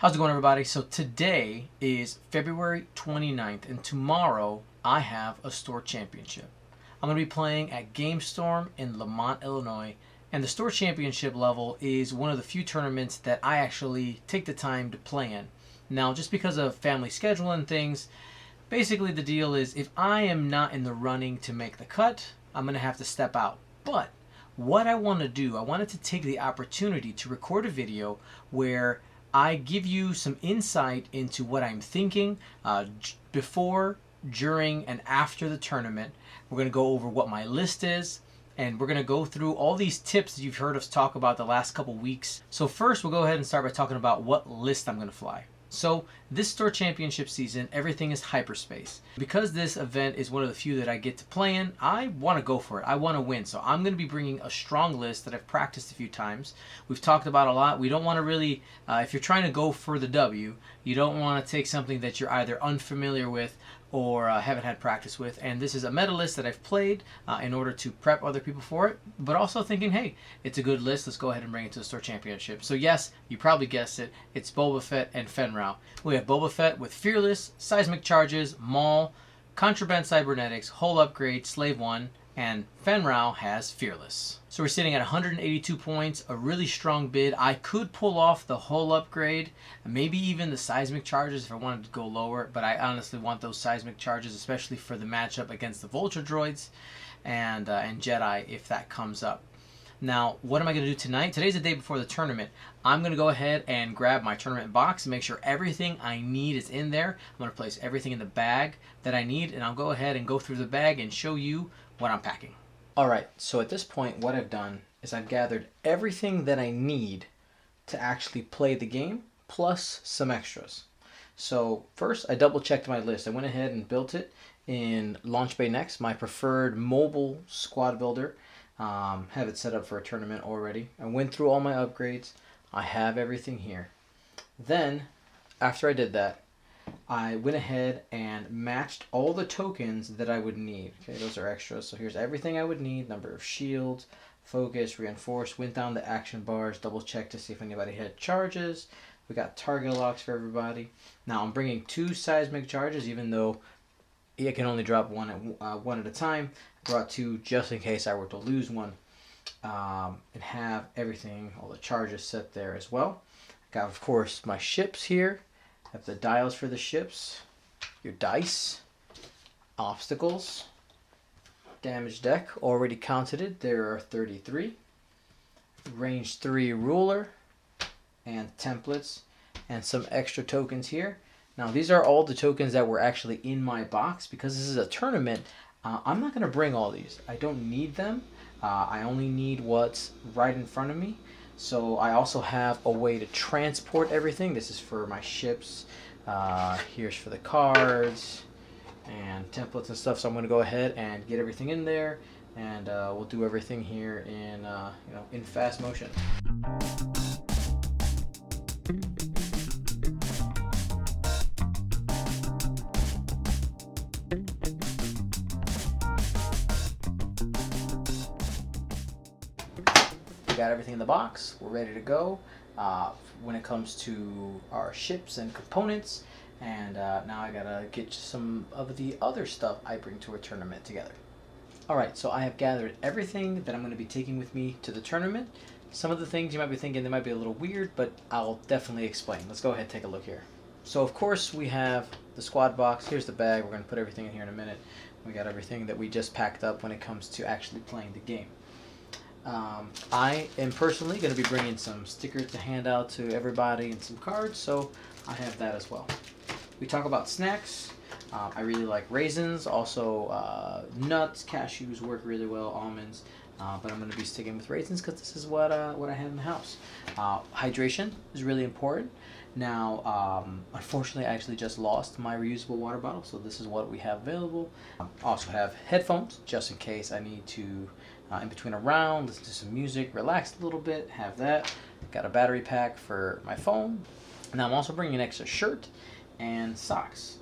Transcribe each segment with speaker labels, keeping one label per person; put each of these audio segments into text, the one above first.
Speaker 1: How's it going, everybody? So today is February 29th, and tomorrow I have a store championship. I'm going to be playing at Game Storm in Lamont, Illinois, and the store championship level is one of the few tournaments that I actually take the time to play in. Now, just because of family schedule and things, basically the deal is if I am not in the running to make the cut, I'm going to have to step out. But what I want to do, I wanted to take the opportunity to record a video where I give you some insight into what I'm thinking before, during, and after the tournament. We're going to go over what my list is, and we're going to go through all these tips that you've heard us talk about the last couple weeks. So first, we'll go ahead and start by talking about what list I'm going to fly. So this store championship season, everything is hyperspace. Because this event is one of the few that I get to play in, I want to go for it. I want to win. So I'm going to be bringing a strong list that I've practiced a few times. We've talked about a lot. We don't want to really, if you're trying to go for the W, you don't want to take something that you're either unfamiliar with or haven't had practice with. And this is a meta list that I've played in order to prep other people for it, but also thinking, hey, it's a good list. Let's go ahead and bring it to the store championship. So yes, you probably guessed it. It's Boba Fett and Fenrau. We have Boba Fett with Fearless, Seismic Charges, Maul, Contraband Cybernetics, Hull Upgrade, Slave 1, and Fenrau has Fearless. So we're sitting at 182 points, a really strong bid. I could pull off the Hull Upgrade, maybe even the Seismic Charges if I wanted to go lower, but I honestly want those Seismic Charges, especially for the matchup against the Vulture Droids and Jedi if that comes up. Now, what am I going to do tonight? Today's the day before the tournament. I'm going to go ahead and grab my tournament box and make sure everything I need is in there. I'm going to place everything in the bag that I need, and I'll go ahead and go through the bag and show you what I'm packing. Alright, so at this point, what I've done is I've gathered everything that I need to actually play the game, plus some extras. So first, I double-checked my list. I went ahead and built it in Launch Bay Next, my preferred mobile squad builder. Have it set up for a tournament already. I went through all my upgrades. I have everything here. Then, after I did that, I went ahead and matched all the tokens that I would need. Okay, those are extras. So here's everything I would need. Number of shields, focus, reinforce. Went down the action bars, double checked to see if anybody had charges. We got target locks for everybody. Now I'm bringing 2 seismic charges, even though it can only drop one at a time. I brought 2 just in case I were to lose one, and have everything, all the charges set there as well. Got, of course, my ships here. Have the dials for the ships, your dice, obstacles, damage deck, already counted it, there are 33, range 3 ruler, and templates, and some extra tokens here. Now these are all the tokens that were actually in my box. Because this is a tournament, I'm not going to bring all these. I don't need them. I only need what's right in front of me. So I also have a way to transport everything. This is for my ships. Here's for the cards and templates and stuff. So I'm going to go ahead and get everything in there, and we'll do everything here in in fast motion. Got everything in the box. We're ready to go when it comes to our ships and components, and now I gotta get some of the other stuff I bring to a tournament together. Alright, so I have gathered everything that I'm going to be taking with me to the tournament. Some of the things you might be thinking they might be a little weird, but I'll definitely explain. Let's go ahead and take a look here. So of course we have the squad box. Here's the bag. We're going to put everything in here in a minute. We got everything that we just packed up when it comes to actually playing the game. I am personally going to be bringing some stickers to hand out to everybody and some cards, so I have that as well. We talk about snacks. I really like raisins, also nuts, cashews work really well, almonds, but I'm going to be sticking with raisins because this is what I have in the house. Hydration is really important. Now, unfortunately, I actually just lost my reusable water bottle, so this is what we have available. Also have headphones, just in case I need to, in between a round, listen to some music, relax a little bit, have that. Got a battery pack for my phone. Now, I'm also bringing an extra shirt and socks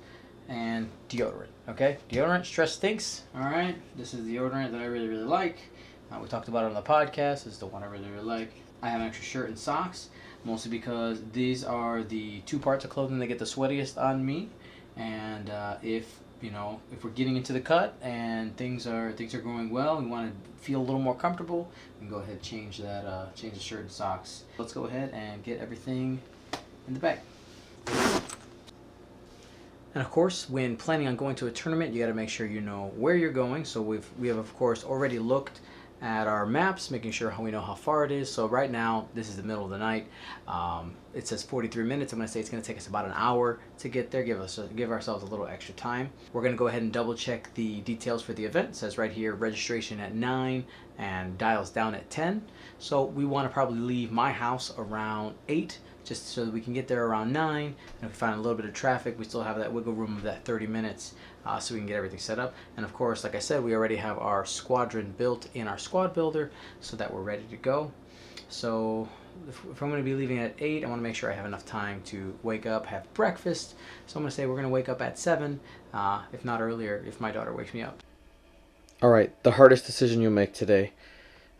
Speaker 1: and deodorant, okay? Deodorant, Stress Stinks, all right? This is the deodorant that I really, really like. We talked about it on the podcast. This is the one I really, really like. I have an extra shirt and socks. mostly because these are the two parts of clothing that get the sweatiest on me. And if if we're getting into the cut and things are going well, we want to feel a little more comfortable, we can go ahead and change the shirt and socks. Let's go ahead and get everything in the bag. And of course, when planning on going to a tournament, you got to make sure you know where you're going. So we have of course already looked at our maps, making sure we know how far it is. So right now, this is the middle of the night. It says 43 minutes. I'm going to say it's going to take us about an hour to get there. Give ourselves a little extra time. We're going to go ahead and double check the details for the event. It says right here, registration at 9 and dials down at 10. So we want to probably leave my house around 8, just so that we can get there around 9. And if we find a little bit of traffic, we still have that wiggle room of that 30 minutes so we can get everything set up. And of course, like I said, we already have our squadron built in our squad builder so that we're ready to go. So if I'm going to be leaving at 8, I want to make sure I have enough time to wake up, have breakfast. So I'm going to say we're going to wake up at 7, if not earlier, if my daughter wakes me up.
Speaker 2: All right, the hardest decision you'll make today.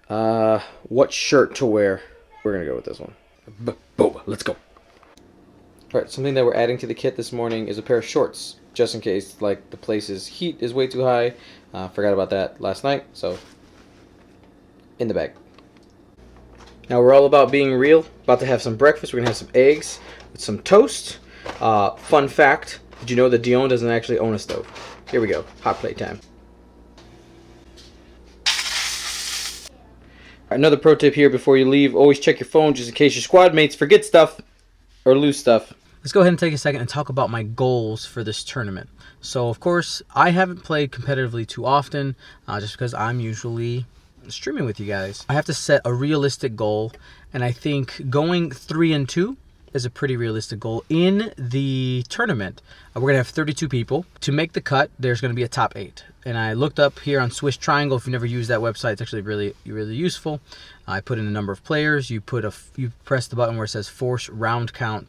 Speaker 2: What shirt to wear? We're going to go with this one. Boba, let's go. All right, something that we're adding to the kit this morning is a pair of shorts, just in case like the place's heat is way too high. Forgot about that last night, so in the bag. Now we're all about being real. About to have some breakfast. We're gonna have some eggs with some toast. Fun fact: did you know that Dion doesn't actually own a stove? Here we go. Hot plate time. Another pro tip here before you leave: always check your phone just in case your squad mates forget stuff or lose stuff.
Speaker 1: Let's go ahead and take a second and talk about my goals for this tournament. So, of course, I haven't played competitively too often, just because I'm usually streaming with you guys. I have to set a realistic goal, and I think going 3-2 is a pretty realistic goal. In the tournament, we're going to have 32 people. To make the cut, there's going to be a top 8. And I looked up here on Swiss Triangle. If you never used that website, it's actually really useful. I put in a number of players. You press the button where it says force round count,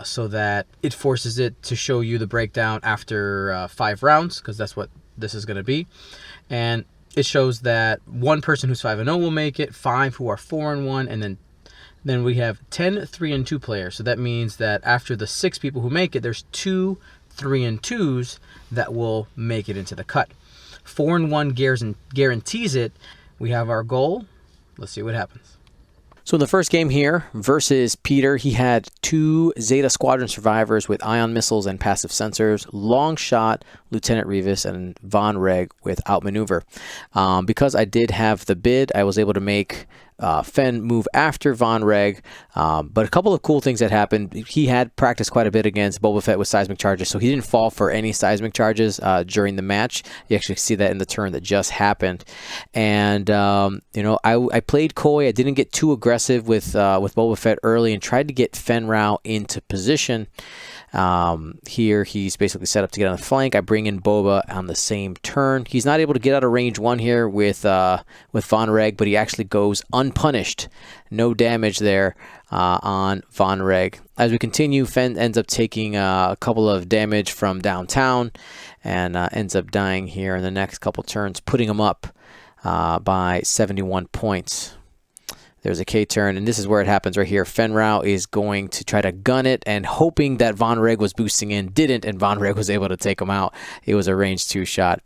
Speaker 1: so that it forces it to show you the breakdown after 5 rounds, because that's what this is going to be. And it shows that 1 person who's 5-0 will make it, 5 who are 4-1, and then we have 10 3-2 players. So that means that after the 6 people who make it, there's 2 3-2s that will make it into the cut. 4-1 guarantees it. We have our goal. Let's see what happens. So in the first game here versus Peter, he had 2 Zeta Squadron survivors with ion missiles and passive sensors, Long Shot, Lieutenant Revis, and Von Reg with outmaneuver. Because I did have the bid, I was able to make Fen move after Von Reg, but a couple of cool things that happened. He had practiced quite a bit against Boba Fett with seismic charges, so he didn't fall for any seismic charges during the match. You actually see that in the turn that just happened. And I played coy. I didn't get too aggressive with Boba Fett early and tried to get Fen Rao into position. Here he's basically set up to get on the flank. I bring in Boba on the same turn. He's not able to get out of range 1 here with Von Reg, but he actually goes unpunished. No damage there on Von Reg. As we continue, Fen ends up taking a couple of damage from downtown and ends up dying here in the next couple turns, putting him up by 71 points. There's a K-turn, and this is where it happens right here. Fen Rao is going to try to gun it and hoping that Von Reg was boosting in. Didn't, and Von Reg was able to take him out. It was a range 2 shot.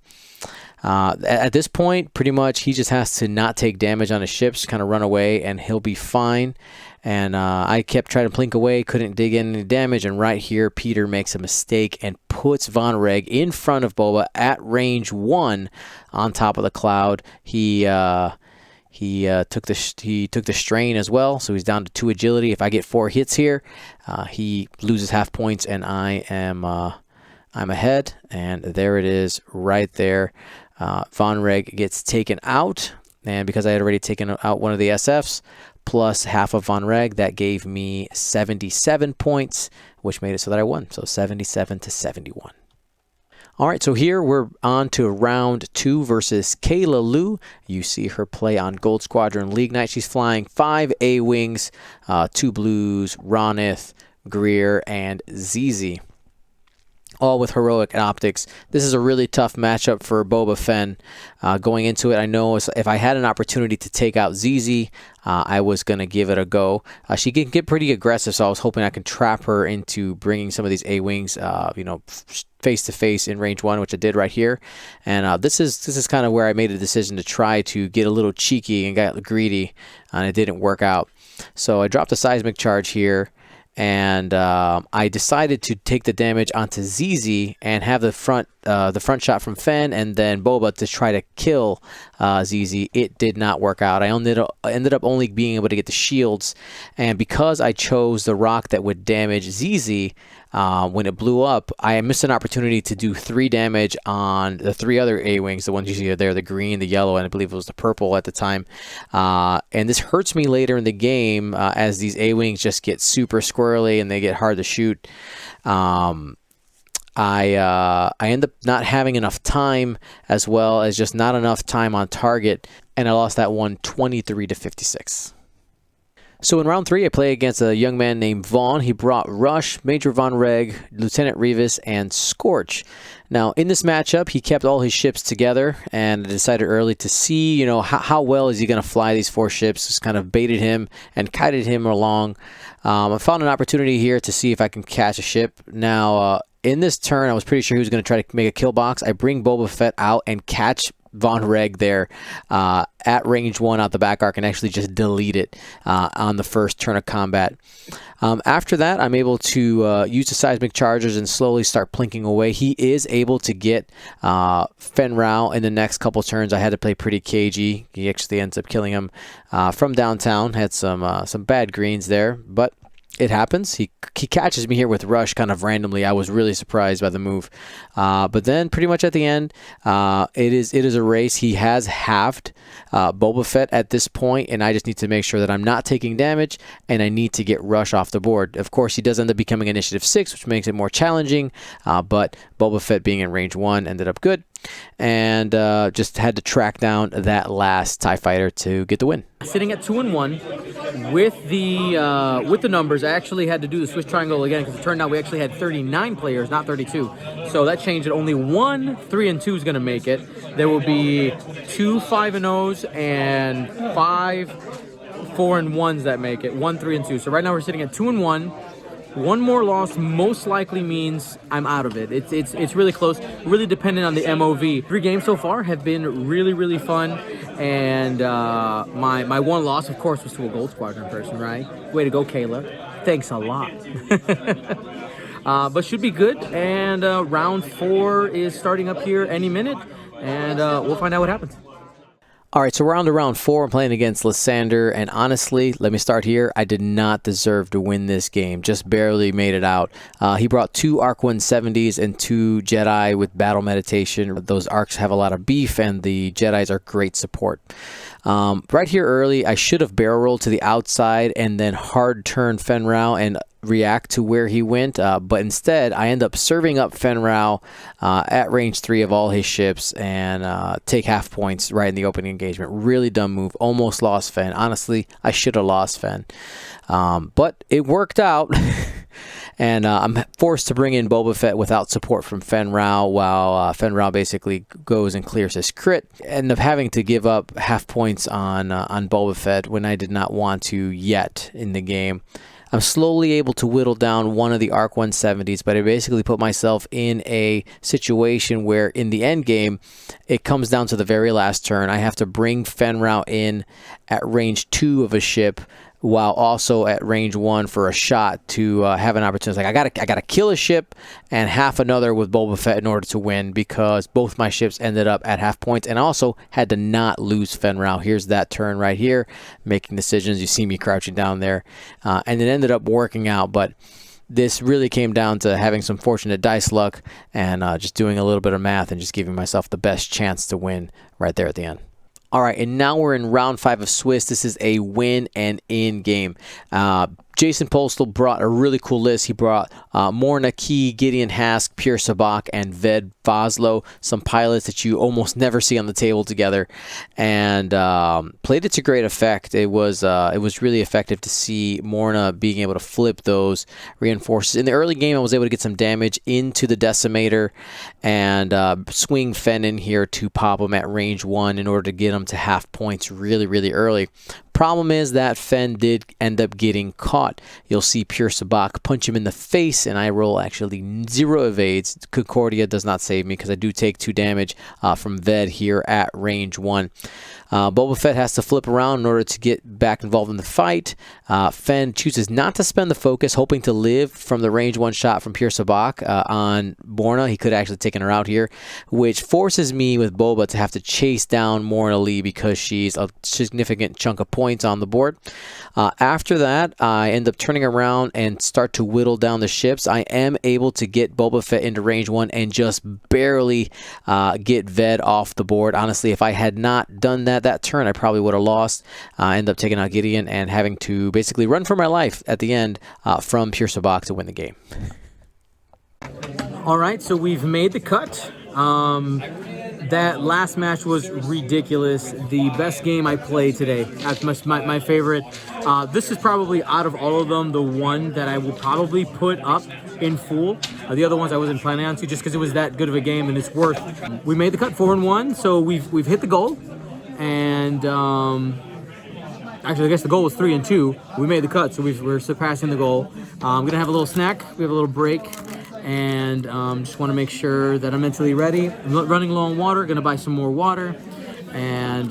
Speaker 1: At this point, pretty much he just has to not take damage on his ships, kind of run away, and he'll be fine. And I kept trying to blink away, couldn't dig in any damage, and right here, Peter makes a mistake and puts Von Reg in front of Boba at range 1 on top of the cloud. He took the strain as well, so he's down to 2 agility. If I get 4 hits here, he loses half points, and I'm ahead. And there it is, right there. Von Reg gets taken out, and because I had already taken out one of the SFs plus half of Von Reg, that gave me 77 points, which made it so that I won. So 77 to 71. All right, so here we're on to round 2 versus Kayla Liu. You see her play on Gold Squadron League Night. She's flying 5 A-Wings, 2 Blues, Ronith, Greer, and ZZ.
Speaker 3: all with heroic optics. This is a really tough matchup for Boba Fett. Going into it, I know if I had an opportunity to take out ZZ, I was going to give it a go. She can get pretty aggressive, so I was hoping I can trap her into bringing some of these A-Wings, face to face in range 1, which I did right here. And this is kind of where I made a decision to try to get a little cheeky and got greedy, and it didn't work out. So I dropped a seismic charge here. And I decided to take the damage onto ZZ and have the front shot from Fenn and then Boba to try to kill ZZ. It did not work out. I ended up only being able to get the shields, and because I chose the rock that would damage ZZ when it blew up, I missed an opportunity to do 3 damage on the 3 other A-Wings, the ones you see there, the green, the yellow, and I believe it was the purple at the time. And this hurts me later in the game as these A-Wings just get super squirrely and they get hard to shoot. I end up not having enough time, as well as just not enough time on target, and I lost that one 23-56. So in round 3, I play against a young man named Vaughn. He brought Rush, Major Von Reg, Lieutenant Revis, and Scorch. Now, in this matchup, he kept all his ships together, and I decided early to see, how well is he going to fly these 4 ships. Just kind of baited him and kited him along. I found an opportunity here to see if I can catch a ship. Now, in this turn, I was pretty sure he was going to try to make a kill box. I bring Boba Fett out and catch Von Reg there at range 1 out the back arc and actually just delete it on the first turn of combat. After that, I'm able to use the seismic chargers and slowly start plinking away. He is able to get Fen Rao in the next couple turns. I had to play pretty cagey. He actually ends up killing him from downtown. Had some bad greens there, but it happens. He catches me here with Rush kind of randomly. I was really surprised by the move. But then pretty much at the end, it is a race. He has halved Boba Fett at this point, and I just need to make sure that I'm not taking damage, and I need to get Rush off the board. Of course, he does end up becoming Initiative 6, which makes it more challenging, but Boba Fett being in range 1 ended up good, and just had to track down that last TIE fighter to get the win.
Speaker 1: Sitting at 2-1 with the numbers. I actually had to do the Swiss triangle again because it turned out we actually had 39 players, not 32. So that changed it. Only 1 3-2 is going to make it. There will be 2 5-0s and 5 4-1s that make it. 1 3-2. So right now we're sitting at 2-1. 1 more loss most likely means I'm out of it. It's really close, really dependent on the MOV. 3 games so far have been really, really fun. And my 1 loss, of course, was to a Gold Squadron person, right? Way to go, Kayla. Thanks a lot. But should be good. And round 4 is starting up here any minute. And we'll find out what happens.
Speaker 3: All right, so we're on to round 4. I'm playing against Lysander, and honestly, let me start here. I did not deserve to win this game. Just barely made it out. He brought 2 Arc 170s and 2 Jedi with battle meditation. Those Arcs have a lot of beef, and the Jedis are great support. Right here early, I should have barrel rolled to the outside and then hard turn Fen Rao and react to where he went, but instead I end up serving up Fen Rao at range 3 of all his ships and take half points right in the opening engagement. Really dumb move. Almost lost Fen. Honestly, I should have lost Fen, but it worked out. And I'm forced to bring in Boba Fett without support from Fen Rao, while Fen Rao basically goes and clears his crit. End up having to give up half points on Boba Fett when I did not want to yet in the game. I'm slowly able to whittle down one of the Arc 170s, but I basically put myself in a situation where in the end game, it comes down to the very last turn. I have to bring Fen Rao in at range 2 of a ship, while also at range 1 for a shot to have an opportunity. Like I gotta kill a ship and half another with Boba Fett in order to win, because both my ships ended up at half points, and also had to not lose Fen Rao. Here's that turn right here, making decisions. You see me crouching down there, and it ended up working out, but this really came down to having some fortunate dice luck and just doing a little bit of math and just giving myself the best chance to win right there at the end. All right, and now we're in round 5 of Swiss. This is a win and in game. Jason Postal brought a really coal list. He brought Morna Key, Gideon Hask, Pierre Sabak, and Ved Voslo, some pilots that you almost never see on the table together, and played it to great effect. It was really effective to see Morna being able to flip those reinforcements. In the early game, I was able to get some damage into the Decimator and swing Fen in here to pop him at range 1 in order to get him to half points really, really early. Problem is that Fen did end up getting caught. You'll see Pure Sabak punch him in the face, and I roll actually 0 evades. Concordia does not save me because I do take 2 damage from Ved here at range 1. Boba Fett has to flip around in order to get back involved in the fight. Fen chooses not to spend the focus, hoping to live from the range 1 shot from Pure Sabak on Borna. He could have actually taken her out here, which forces me with Boba to have to chase down Morna Lee because she's a significant chunk of points on the board. After that, I end up turning around and start to whittle down the ships. I am able to get Boba Fett into range 1 and just barely get Ved off the board. Honestly, if I had not done that turn, I probably would have lost. I end up taking out Gideon and having to basically run for my life at the end from Pure Sabak to win the game.
Speaker 1: All right, so we've made the cut. That last match was ridiculous. The best game I played today. That's my favorite. This is probably, out of all of them, the one that I will probably put up in full. The other ones I wasn't planning on to, just because it was that good of a game and it's worth. We made the cut 4-1, so we've hit the goal. And actually, I guess the goal was 3-2. We made the cut, so we're surpassing the goal. I'm gonna have a little snack. We have a little break. And just want to make sure that I'm mentally ready. I'm running low on water, gonna buy some more water, and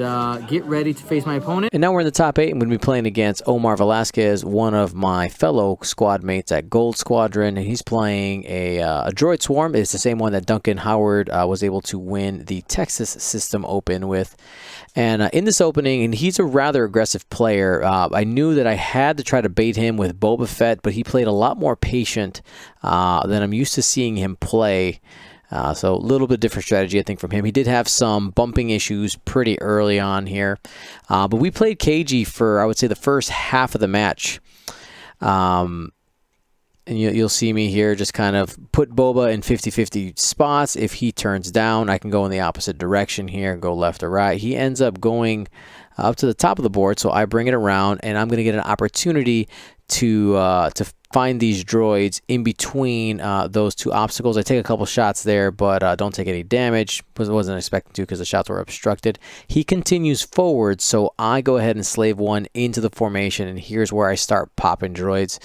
Speaker 1: get ready to face my opponent.
Speaker 3: And now we're in the top 8, and we're going to be playing against Omar Velasquez, one of my fellow squad mates at Gold Squadron, and he's playing a droid swarm. It's the same one that Duncan Howard was able to win the Texas System Open with. And in this opening, and he's a rather aggressive player, I knew that I had to try to bait him with Boba Fett, but he played a lot more patient than I'm used to seeing him play. So a little bit different strategy, I think, from him. He did have some bumping issues pretty early on here. But we played cagey for, I would say, the first half of the match. And you'll see me here just kind of put Boba in 50-50 spots. If he turns down, I can go in the opposite direction here, go left or right. He ends up going up to the top of the board, so I bring it around, and I'm going to get an opportunity to find these droids in between those 2 obstacles. I take a couple shots there, but don't take any damage. Wasn't expecting to because the shots were obstructed. He continues forward, so I go ahead and slave 1 into the formation, and here's where I start popping droids.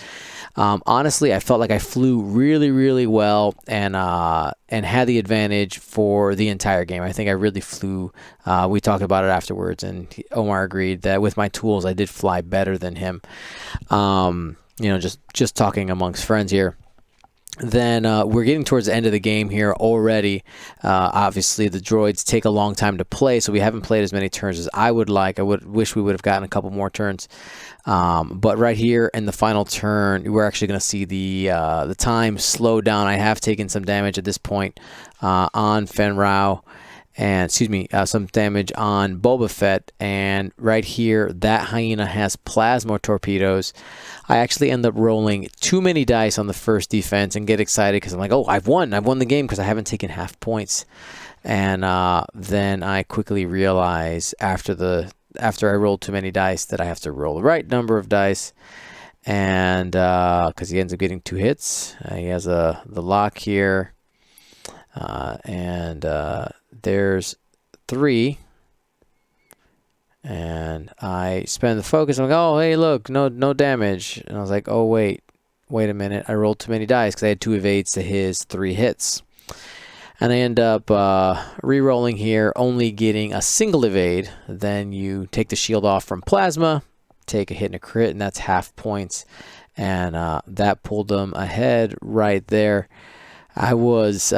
Speaker 3: Honestly, I felt like I flew really, really well and had the advantage for the entire game. I think I really flew. We talked about it afterwards, and Omar agreed that with my tools, I did fly better than him. You know, just talking amongst friends here. Then we're getting towards the end of the game here already. Obviously, the droids take a long time to play, so we haven't played as many turns as I would like. I wish we would have gotten a couple more turns. But right here in the final turn, we're actually going to see the time slow down. I have taken some damage at this point on Fen Rao. And some damage on Boba Fett, and right here that hyena has plasma torpedoes. I actually end up rolling too many dice on the first defense and get excited because I'm like, oh, I've won the game because I haven't taken half points. And then I quickly realize after I rolled too many dice that I have to roll the right number of dice, and because he ends up getting 2 hits. He has the lock here, and there's 3, and I spend the focus. I'm like, oh, hey, look, no damage. And I was like, oh, wait a minute. I rolled too many dice because I had 2 evades to his 3 hits. And I end up re-rolling here, only getting a single evade. Then you take the shield off from plasma, take a hit and a crit, and that's half points. And that pulled them ahead right there. I was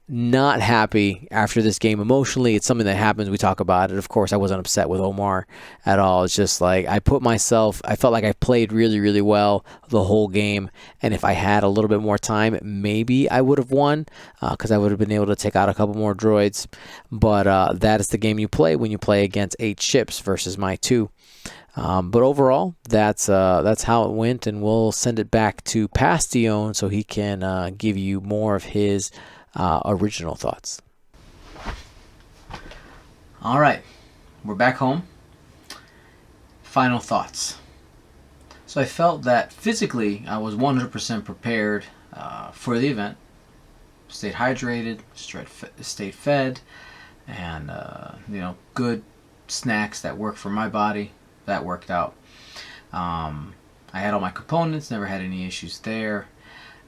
Speaker 3: not happy after this game emotionally. It's something that happens. We talk about it. Of course, I wasn't upset with Omar at all. It's just like I felt like I played really, really well the whole game. And if I had a little bit more time, maybe I would have won because I would have been able to take out a couple more droids. But that is the game you play when you play against 8 ships versus my 2. But overall, that's how it went, and we'll send it back to past Dion so he can give you more of his original thoughts.
Speaker 1: All right, we're back home. Final thoughts. So I felt that physically I was 100% prepared for the event. Stayed hydrated, stayed fed, and good snacks that work for my body. That worked out. I had all my components, never had any issues there.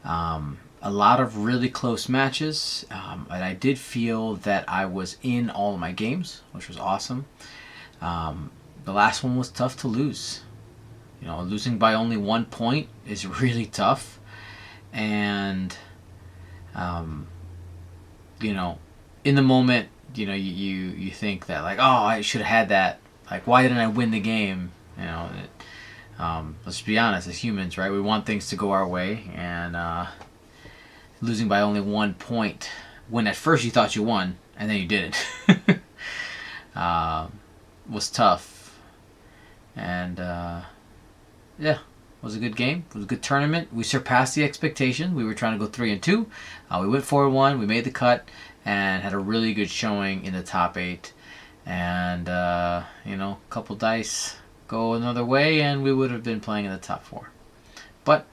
Speaker 1: A lot of really close matches, and I did feel that I was in all of my games, which was awesome. The last one was tough to lose. Losing by only 1 point is really tough, and in the moment, you think that like, oh, I should have had that. Like, why didn't I win the game? Let's be honest, as humans, right? We want things to go our way, and losing by only 1 point, when at first you thought you won and then you didn't, was tough. And yeah, it was a good game. It was a good tournament. We surpassed the expectation. We were trying to go 3-2. We went 4-1. We made the cut and had a really good showing in the top 8. And a couple dice go another way, and we would have been playing in the top 4. But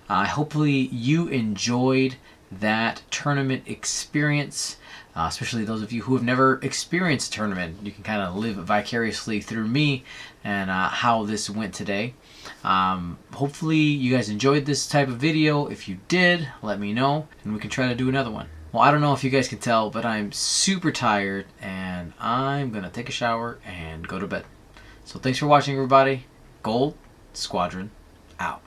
Speaker 1: hopefully you enjoyed that tournament experience, especially those of you who have never experienced a tournament. You can kind of live vicariously through me and how this went today. Hopefully you guys enjoyed this type of video. If you did, let me know, and we can try to do another one. Well, I don't know if you guys can tell, but I'm super tired, and I'm going to take a shower and go to bed. So thanks for watching, everybody. Gold Squadron out.